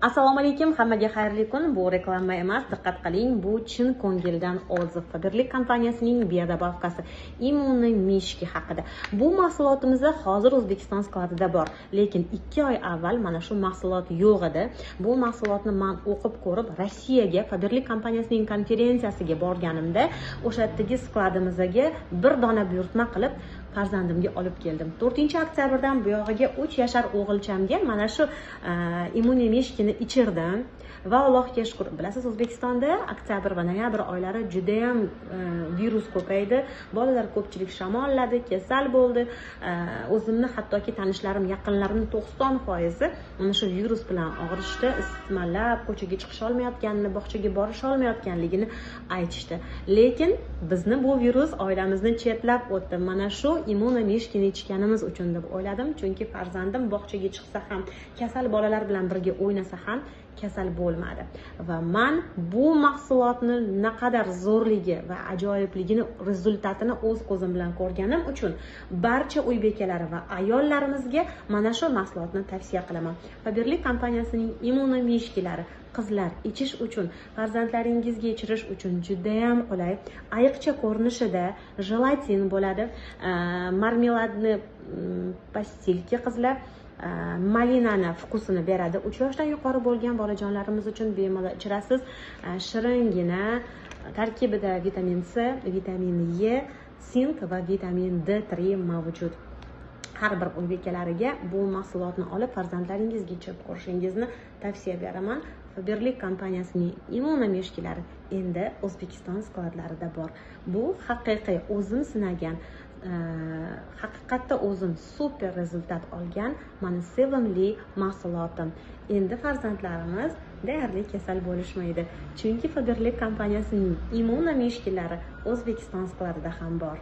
Assalomu alaykum, hammaga xayrli kun. Bu reklama emas, diqqat qiling, bu chin ko'ngildan oziq. Faberlic kompaniyasining biodobavkasi immunomishki haqida. Bu mahsulotimiz hozir O'zbekiston skladida bor, lekin 2 oy avval mana shu mahsulot yo'q edi. Bu mahsulotni men o'qib ko'rib, Rossiyaga Faberlic kompaniyasining konferensiyasiga borganimda, o'sha yerdagi skladimizga bir dona buyurtma qilib farzandimga olib keldim. 4-oktyabrdan bu yog'iga 3 yashar o'g'ilchamga mana shu immunomishkini ichirdim va Allohga shukr. Bilasiz, O'zbekistonda oktyabr va noyabr oylari juda ham virus ko'paydi. Bolalar ko'pchilik shamolladi, kasal bo'ldi. O'zimni hattoki tanishlarim, yaqinlarimning 90% mana shu virus bilan og'rishdi, isitmalab, ko'chaga chiqisha olmayotganini, bog'chaga borisha olmayotganligini aytishdi. Lekin bizni bu virus oilamizni chetlab o'tdi. Mana shu immunomishkini ichganimiz uchun deb o'yladim, chunki farzandim bog'chaga chiqsa ham, kasal bolalar bilan birga o'ynasa ham kasal bo'lmadi. Va men bu mahsulotni naqadar zo'rligi va ajoyibligini, rezultatini o'z ko'zim bilan ko'rganim uchun barcha uy bekalari va ayollarimizga mana shu mahsulotni tavsiya qilaman. Faberlic kompaniyasining immunomishkilari qizlar ichish uchun, farzandlaringizga ichirish uchun juda ham qulay. Ayiqcha ko'rinishida jelatin bo'ladi, marmeladni pastilka qizlar malinani vkusini beradi. 3 yoshdan yuqori bo'lgan bolajonlarimiz uchun bemalol ichirasiz. Shiringina, tarkibida vitamin C, vitamin E, sink va vitamin D3 mavjud. Har bir uy bekalariga bu mahsulotni olib farzandlaringizga ichirib ko'rishingizni tavsiya beraman. Faberlic kompaniyasining immunomishkilari endi O'zbekiston skladlarida bor. Bu haqiqiy o'zim sinagan, haqiqatda o'zim super rezultat olgan mani sevimli mahsulotim. Endi farzandlarimiz deyarli kasal bo'lishmaydi, chunki Faberlic kompaniyasining immunomishkilari O'zbekiston skladida ham bor.